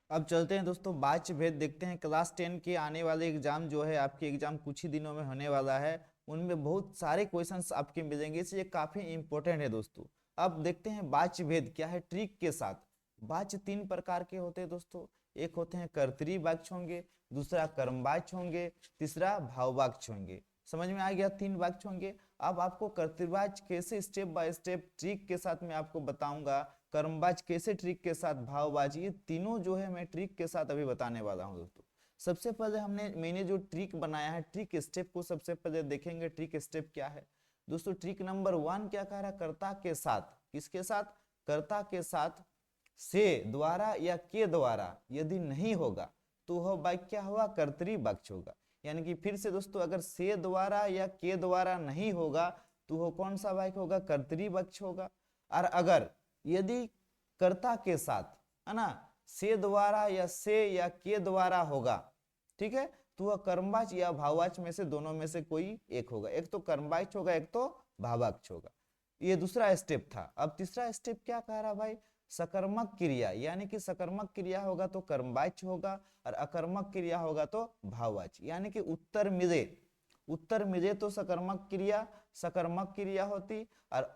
अब चलते हैं दोस्तों बाच भेद देखते हैं। क्लास 10 के आने वाले एग्जाम जो है, आपके एग्जाम कुछ ही दिनों में होने वाला है। उनमें बहुत सारे क्वेश्चंस आपके मिलेंगे, इसलिए काफी इंपॉर्टेंट है दोस्तों। अब देखते हैं बाच भेद क्या है ट्रिक के साथ। बाच तीन प्रकार के होते हैं दोस्तों। एक होते हैं कर्तरी वाक्य होंगे, दूसरा कर्म वाच्य होंगे, तीसरा भाव वाक्य होंगे। समझ में आ गया, तीन वाक्य होंगे। अब आपको कर्तृवाच्य कैसे स्टेप बाय स्टेप ट्रिक के साथ मैं आपको बताऊंगा, कर्मवाच्य कैसे ट्रिक के साथ, भाववाच्य, ये तीनों जो है मैं ट्रिक के साथ अभी बताने वाला हूं दोस्तों। सबसे पहले मैंने जो ट्रिक बनाया है, ट्रिक स्टेप को सबसे पहले देखेंगे। ट्रिक स्टेप क्या है दोस्तों? ट्रिक नंबर 1 क्या कह रहा है? कर्ता के साथ, किसके साथ? कर्ता के साथ से द्वारा या के द्वारा यदि नहीं होगा तो वह वाक्य क्या हुआ? कर्तरी वाक्य होगा। यानी कि फिर से दोस्तों, अगर से द्वारा या के द्वारा नहीं होगा तो वह कौन सा वाक्य होगा? कर्तरी वाक्य होगा। और अगर यदि कर्ता के साथ, है ना, से द्वारा या से या के द्वारा होगा, ठीक है, तो वह कर्मवाच्य या भाववाच्य में से दोनों में से कोई एक होगा। एक तो कर्मवाच्य होगा, एक तो भाववाच्य होगा। ये दूसरा स्टेप था। अब तीसरा स्टेप क्या कह रहा भाई? सकर्मक क्रिया, यानी कि सकर्मक क्रिया होगा तो कर्मवाच्य होगा और अकर्मक क्रिया होगा तो भाववाच्य। यानी कि उत्तर मिले, उत्तर मिले तो सकर्मक क्रिया सकर्मक क्रिया होती, और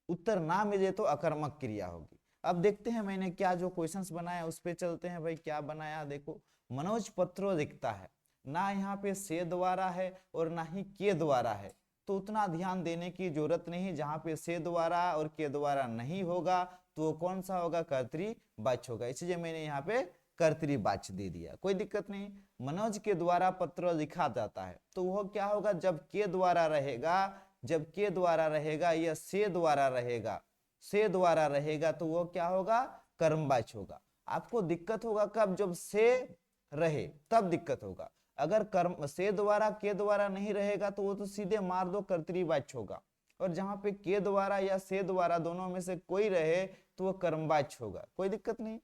उत्तर ना मिले तो अकर्मक क्रिया होगी। अब देखते हैं मैंने क्या जो क्वेश्चंस बनाया उस पे चलते हैं भाई। क्या बनाया देखो, मनोज पत्रों लिखता है, ना यहाँ पे से द्वारा है और ना ही के द्वारा है, तो उतना ध्यान देने की जरूरत नहीं। जहां पे से द्वारा और के द्वारा नहीं होगा तो वो कौन सा होगा? कर्तरी वाच्य होगा। इसलिए मैंने यहाँ पे कर्तरी वाच्य दे दिया, कोई दिक्कत नहीं। मनोज के द्वारा पत्र लिखा जाता है तो वह क्या होगा? जब के द्वारा रहेगा, जब के द्वारा रहेगा या से द्वारा रहेगा, से द्वारा रहेगा तो वो क्या होगा? कर्मवाच्य होगा। आपको दिक्कत होगा कब? जब से रहे तब दिक्कत होगा। अगर कर्म से द्वारा के द्वारा नहीं रहेगा तो वो तो सीधे मार दो कर्तरी वाच्य होगा। और जहां पे के द्वारा या से द्वारा दोनों में से कोई रहे तो वो कर्मवाच्य होगा, कोई दिक्कत नहीं।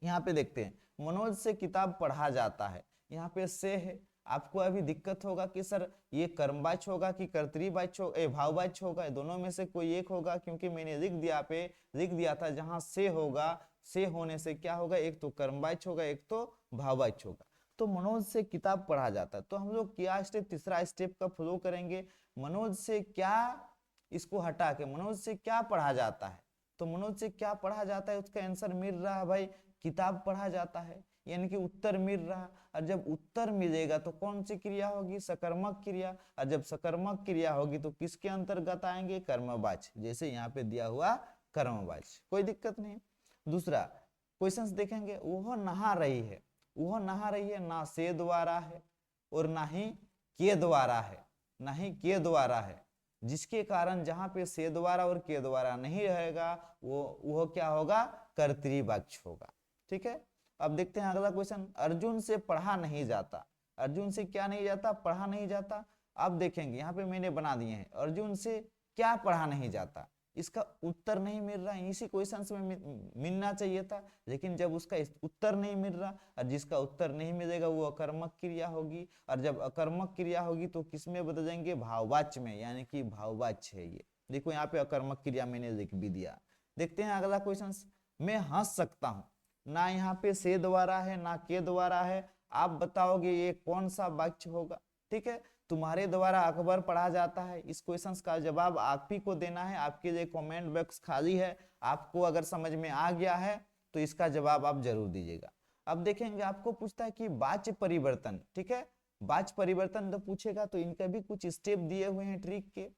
यहाँ पे देखते हैं मनोज से किताब पढ़ा जाता है, यहाँ पे से है। आपको अभी दिक्कत होगा कि सर ये कर्मवाच्य होगा कि कर्तरी वाच्य होगा, भाववाच्य होगा? दोनों में से कोई एक होगा, क्योंकि मैंने लिख दिया था जहां से होगा, से होने से क्या होगा? एक तो कर्मवाच्य होगा, एक तो भाववाच्य होगा। तो मनोज से किताब पढ़ा जाता है, तो हम लोग क्या स्टेप, तीसरा स्टेप का फॉलो करेंगे। मनोज से क्या, इसको हटा के मनोज से क्या पढ़ा जाता है, तो मनोज से क्या पढ़ा जाता है उसका आंसर मिल रहा है भाई, किताब पढ़ा जाता है, यानी कि उत्तर मिल रहा। और जब उत्तर मिलेगा तो कौन सी क्रिया होगी? सकर्मक क्रिया। और जब सकर्मक क्रिया होगी तो किसके अंतर्गत आएंगे? कर्मवाच्य, जैसे यहाँ पे दिया हुआ कर्मवाच्य, कोई दिक्कत नहीं। दूसरा क्वेश्चंस देखेंगे, वह नहा रही है, वह नहा रही है ना से द्वारा है और ना ही के द्वारा है, ना ही के द्वारा है, जिसके कारण जहां पे से द्वारा और के द्वारा नहीं रहेगा वो क्या होगा? कर्तरी वाच्य होगा, ठीक है। अब देखते हैं अगला क्वेश्चन, अर्जुन से पढ़ा नहीं जाता। अर्जुन से क्या नहीं जाता? पढ़ा नहीं जाता। अब देखेंगे यहाँ पे मैंने बना दिए हैं, अर्जुन से क्या पढ़ा नहीं जाता, इसका उत्तर नहीं मिल रहा है। इसी क्वेश्चन में मिलना चाहिए था, लेकिन जब उसका उत्तर नहीं मिल रहा और जिसका उत्तर नहीं मिलेगा वो अकर्मक क्रिया होगी, और जब अकर्मक क्रिया होगी तो किस में बदलेंगे? भाववाच्य में, यानी कि भाववाच्य है ये। देखो यहाँ पे अकर्मक क्रिया मैंने लिख भी दिया। देखते हैं अगला क्वेश्चन, मैं हंस सकता हूं, ना यहाँ पे से द्वारा है ना के द्वारा है। आप बताओगे ये कौन सा वाक्य होगा? ठीक है, तुम्हारे द्वारा अकबर पढ़ा जाता है, इस क्वेश्चन का जवाब आप ही को देना है। आपके लिए कमेंट बॉक्स खाली है, आपको अगर समझ में आ गया है तो इसका जवाब आप जरूर दीजिएगा। अब देखेंगे आपको पूछता है कि वाच्य परिवर्तन, ठीक है, वाच्य परिवर्तन तो पूछेगा तो इनका भी कुछ स्टेप दिए हुए हैं ट्रिक के।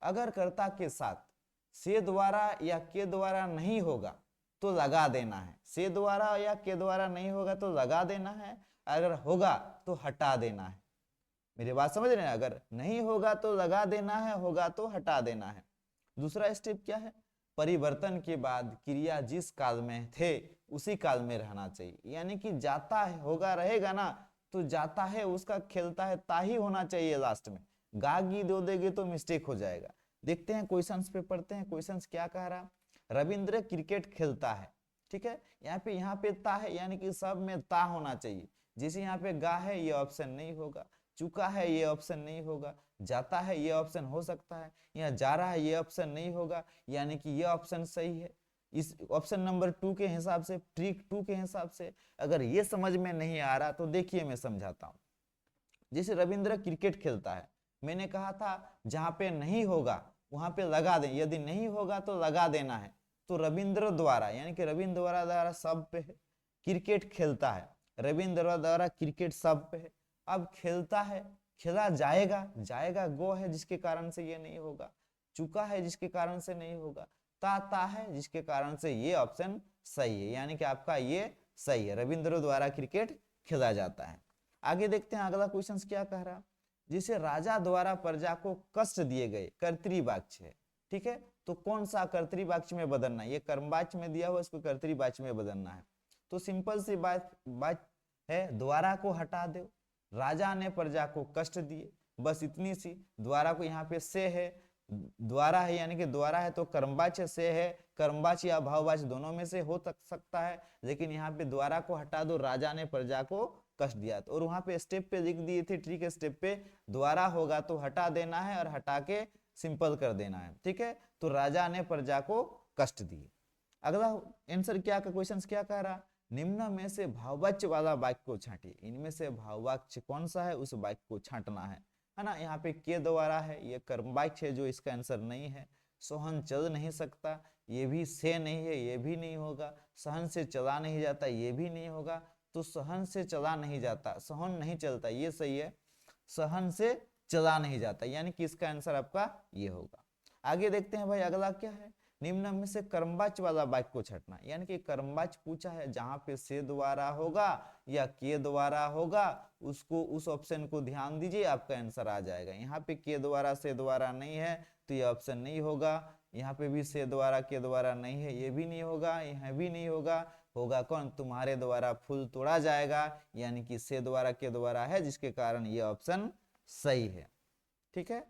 अगर कर्ता के साथ से द्वारा या के द्वारा नहीं होगा तो लगा देना है, से द्वारा या के द्वारा नहीं होगा तो लगा देना है, अगर होगा तो हटा देना है। मेरी बात समझ रहे हैं? अगर नहीं होगा तो लगा देना है, होगा तो हटा देना है। दूसरा स्टेप क्या है? परिवर्तन के बाद क्रिया जिस काल में थे उसी काल में रहना चाहिए, यानी कि जाता है होगा रहेगा ना, तो जाता है उसका खेलता है ता ही होना चाहिए लास्ट में। गागी दो देंगे तो मिस्टेक हो जाएगा। देखते हैं क्वेश्चंस पे पढ़ते हैं, क्वेश्चंस क्या कह रहा। रविंद्र क्रिकेट खेलता है, ठीक है, यहाँ पे ता है, यानी कि सब में ता होना चाहिए। जैसे यहाँ पे गा है, ये ऑप्शन नहीं होगा। चुका है, ये ऑप्शन नहीं होगा। जाता है, ये ऑप्शन हो सकता है। यहाँ जा रहा है, ये ऑप्शन नहीं होगा, यानी कि ये ऑप्शन सही है। इस ऑप्शन नंबर 2 के हिसाब से, ट्रिक 2 के हिसाब से। अगर ये समझ में नहीं आ रहा तो देखिए मैं समझाता हूँ। जैसे रविंद्र क्रिकेट खेलता है, मैंने कहा था जहां पे नहीं होगा वहां पे लगा दें, यदि नहीं होगा तो लगा देना है। तो रविंद्र द्वारा यानी कि रविंद्र द्वारा सब पे है, क्रिकेट खेलता है, रविंद्र द्वारा क्रिकेट सब पे है। अब खेलता है, खेला जाएगा, जाएगा गो है जिसके कारण से ये नहीं होगा, चुका है जिसके कारण से नहीं होगा, ता है जिसके कारण से ये ऑप्शन सही है, यानी कि आपका ये सही है, रविंद्र द्वारा क्रिकेट खेला जाता है। आगे देखते हैं अगला क्वेश्चन क्या कह रहा। जिसे राजा द्वारा प्रजा को कष्ट दिए गए कर्तृवाच्य है, ठीक है, तो कौन सा कर्तृवाच्य में बदलना है, ये कर्मवाच्य में दिया हुआ, इसको कर्तृवाच्य में बदलना है। तो सिंपल सी बात है, द्वारा को हटा दो, राजा ने प्रजा को कष्ट दिए, बस इतनी सी। द्वारा को यहाँ पे से है, द्वारा है यानी कि द्वारा है तो कर्मवाच्य से है, कर्मवाच्य या भाववाच्य दोनों में से हो सकता है, लेकिन यहाँ पे द्वारा को हटा दो, राजा ने प्रजा को कष्ट दिया। और वहां पे स्टेप पे लिख दिए थे, ट्रिक स्टेप पे, द्वारा होगा तो हटा देना है और हटा के सिंपल कर देना है, ठीक है। तो राजा ने प्रजा को कष्ट दिए। अगला आंसर क्या का क्वेश्चन क्या कह रहा, निम्न में से भाववाच्य वाला वाक्य को छांटिए, इनमें से भाववाच्य कौन सा है उस वाक्य को छांटना है ना। यहाँ पे के द्वारा है, ये कर्मवाच्य है जो इसका आंसर नहीं है। सोहन चल नहीं सकता, ये भी से नहीं है, ये भी नहीं होगा। सहन से चला नहीं जाता, ये भी नहीं होगा। तो सहन से चला नहीं जाता, सहन नहीं चलता, ये सही है, सहन से चला नहीं जाता, यानी कि इसका आंसर आपका ये होगा। आगे देखते हैं भाई अगला क्या है, निम्न में से कर्मवाच्य वाला वाक्य को छांटना, यानी कि कर्मवाच्य पूछा है, जहां पे से द्वारा होगा या के द्वारा होगा उसको, उस ऑप्शन को ध्यान दीजिए, आपका आंसर आ जाएगा। यहाँ पे के द्वारा से द्वारा नहीं है तो ये ऑप्शन नहीं होगा, यहाँ पे भी से द्वारा के द्वारा नहीं है, ये भी नहीं होगा, यहाँ भी नहीं होगा। होगा कौन, तुम्हारे द्वारा फूल तोड़ा जाएगा, यानी कि से द्वारा के द्वारा है, जिसके कारण ये ऑप्शन सही है, ठीक है।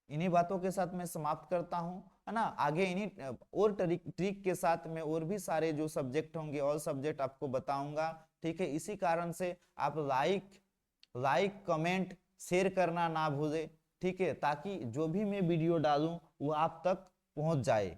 इन्हीं बातों के साथ मैं समाप्त करता हूं, है ना। आगे इन्हीं और ट्रिक के साथ में और भी सारे जो सब्जेक्ट होंगे, ऑल सब्जेक्ट आपको बताऊंगा, ठीक है। इसी कारण से आप लाइक कमेंट शेयर करना ना भूलें, ठीक है, ताकि जो भी मैं वीडियो डालूं वो आप तक पहुंच जाए।